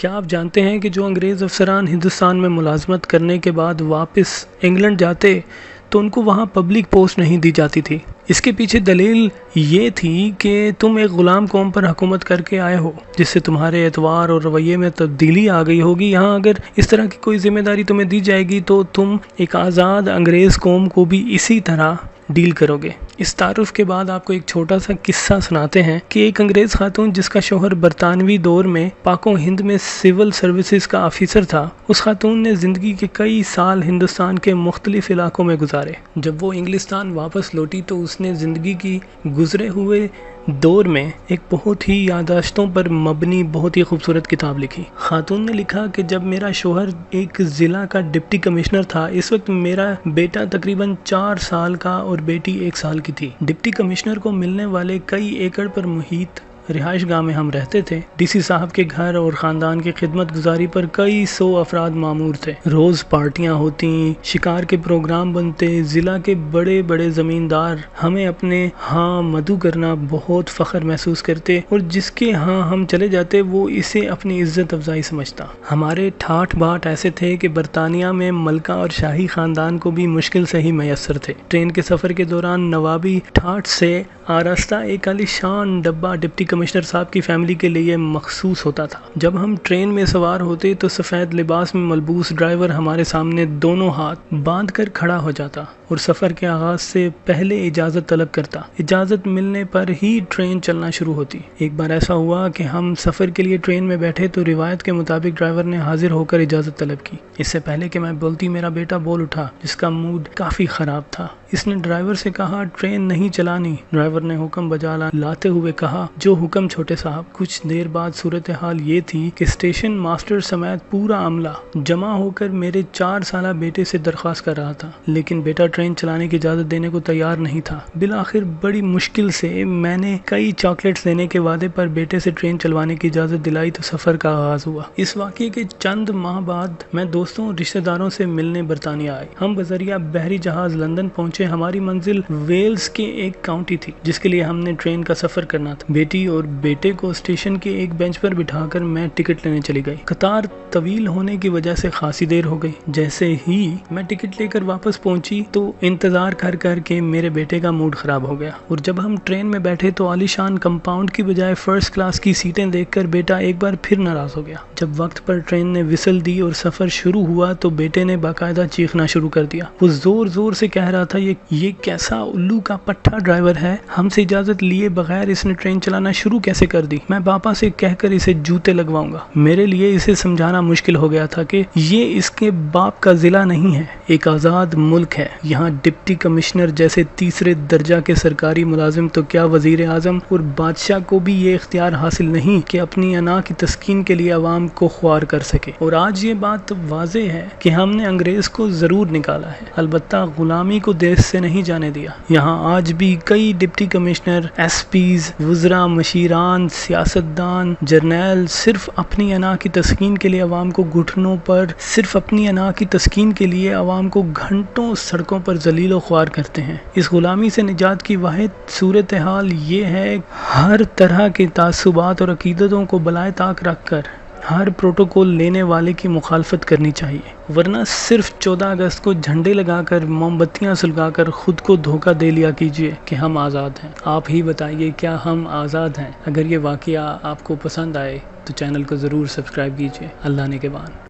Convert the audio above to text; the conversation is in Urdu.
کیا آپ جانتے ہیں کہ جو انگریز افسران ہندوستان میں ملازمت کرنے کے بعد واپس انگلینڈ جاتے تو ان کو وہاں پبلک پوسٹ نہیں دی جاتی تھی؟ اس کے پیچھے دلیل یہ تھی کہ تم ایک غلام قوم پر حکومت کر کے آئے ہو جس سے تمہارے اعتبار اور رویے میں تبدیلی آ گئی ہوگی۔ یہاں اگر اس طرح کی کوئی ذمہ داری تمہیں دی جائے گی تو تم ایک آزاد انگریز قوم کو بھی اسی طرح ڈیل کرو گے۔ اس تعارف کے بعد آپ کو ایک چھوٹا سا قصہ سناتے ہیں کہ ایک انگریز خاتون جس کا شوہر برطانوی دور میں پاک و ہند میں سول سروسز کا آفیسر تھا، اس خاتون نے زندگی کے کئی سال ہندوستان کے مختلف علاقوں میں گزارے۔ جب وہ انگلستان واپس لوٹی تو اس نے زندگی کی گزرے ہوئے دور میں ایک بہت ہی یادداشتوں پر مبنی بہت ہی خوبصورت کتاب لکھی۔ خاتون نے لکھا کہ جب میرا شوہر ایک ضلع کا ڈپٹی کمشنر تھا، اس وقت میرا بیٹا تقریباً 4 سال کا اور بیٹی 1 سال کی تھی۔ ڈپٹی کمشنر کو ملنے والے کئی ایکڑ پر محیط رہائش گاہ میں ہم رہتے تھے۔ ڈی سی صاحب کے گھر اور خاندان کی خدمت گزاری پر کئی 100 افراد مامور تھے۔ روز پارٹیاں ہوتی، شکار کے پروگرام بنتے، ضلع کے بڑے بڑے زمیندار ہمیں اپنے ہاں مدعو کرنا بہت فخر محسوس کرتے اور جس کے ہاں ہم چلے جاتے وہ اسے اپنی عزت افزائی سمجھتا۔ ہمارے ٹھاٹ باٹ ایسے تھے کہ برطانیہ میں ملکہ اور شاہی خاندان کو بھی مشکل سے ہی میسر تھے۔ ٹرین کے سفر کے دوران نوابی ٹھاٹ سے آراستہ ایک عالی شان ڈبہ ڈپٹی کمشنر صاحب کی فیملی کے لیے مخصوص ہوتا تھا۔ جب ہم ٹرین میں سوار ہوتے تو سفید لباس میں ملبوس ڈرائیور ہمارے سامنے دونوں ہاتھ باندھ کر کھڑا ہو جاتا اور سفر کے آغاز سے پہلے اجازت طلب کرتا۔ اجازت ملنے پر ہی ٹرین چلنا شروع ہوتی۔ ایک بار ایسا ہوا کہ ہم سفر کے لیے ٹرین میں بیٹھے تو روایت کے مطابق ڈرائیور نے حاضر ہو کر اجازت طلب کی۔ اس سے پہلے کہ میں بولتی میرا بیٹا بول اٹھا جس کا موڈ کافی خراب تھا۔ اس نے ڈرائیور سے کہا ٹرین نہیں چلانی۔ ڈرائیور نے حکم بجا لاتے ہوئے کہا جو حکم چھوٹے صاحب۔ کچھ دیر بعد صورتحال یہ تھی کہ اسٹیشن ماسٹر سمیت پورا عملہ جمع ہو کر میرے 4 سالہ بیٹے سے درخواست کر رہا تھا، لیکن بیٹا ٹرین چلانے کی اجازت دینے کو تیار نہیں تھا۔ بالآخر بڑی مشکل سے میں نے کئی چاکلیٹس دینے کے وعدے پر بیٹے سے ٹرین چلوانے کی اجازت دلائی تو سفر کا آغاز ہوا۔ اس واقعے کے چند ماہ بعد میں دوستوں اور رشتہ داروں سے ملنے برطانیہ آئے۔ ہم بذریعہ بحری جہاز لندن پہنچے۔ ہماری منزل ویلز کے ایک کاؤنٹی تھی جس کے لیے ہم نے ٹرین کا سفر کرنا تھا۔ بیٹی اور بیٹے کو اسٹیشن کے ایک بینچ پر بٹھا کر میں ٹکٹ لینے چلی گئی۔ قطار طویل ہونے کی وجہ سے خاصی دیر ہو گئی۔ جیسے ہی میں ٹکٹ لے کر واپس پہنچی تو انتظار کر کر کے میرے بیٹے کا موڈ خراب ہو گیا، اور جب ہم ٹرین میں بیٹھے تو عالی شان کمپاؤنڈ کی بجائے فرسٹ کلاس کی سیٹیں دیکھ کر بیٹا ایک بار پھر ناراض ہو گیا۔ جب وقت پر ٹرین نے وسل دی اور سفر شروع ہوا تو بیٹے نے باقاعدہ چیخنا شروع کر دیا۔ وہ زور زور سے کہہ رہا تھا یہ کیسا الو کا پٹھا ڈرائیور ہے، ہم سے اجازت لیے بغیر اس نے ٹرین چلانا شروع کیسے کر دی؟ میں پاپا سے کہہ کر اسے جوتے لگواؤں گا۔ میرے لیے اسے سمجھانا مشکل ہو گیا تھا کہ یہ اس کے باپ کا ضلع نہیں ہے، ایک آزاد ملک ہے۔ یہاں ڈپٹی کمشنر جیسے تیسرے درجہ کے سرکاری ملازم تو کیا وزیر اعظم اور بادشاہ کو بھی یہ اختیار حاصل نہیں کہ اپنی انا کی تسکین کے لیے عوام کو خوار کر سکے۔ اور آج یہ بات واضح ہے کہ ہم نے انگریز کو ضرور نکالا ہے، البتہ غلامی کو دیش سے نہیں جانے دیا۔ یہاں آج بھی کئی ڈپٹی کمشنر، ایس پیز، وزراء، مشیران، سیاستدان، جرنیل صرف اپنی انا کی تسکین کے لیے عوام کو گھٹنوں پر عوام کو گھنٹوں سڑکوں پر ذلیل و خوار کرتے ہیں۔ اس غلامی سے نجات کی واحد صورتحال یہ ہے ہر طرح کے تعصبات اور عقیدتوں کو بالائے طاق رکھ کر ہر پروٹوکول لینے والے کی مخالفت کرنی چاہیے، ورنہ صرف 14 اگست کو جھنڈے لگا کر موم بتیاں سلگا کر خود کو دھوکہ دے لیا کیجیے کہ ہم آزاد ہیں۔ آپ ہی بتائیے کیا ہم آزاد ہیں؟ اگر یہ واقعہ آپ کو پسند آئے تو چینل کو ضرور سبسکرائب کیجیے۔ اللہ نگہبان۔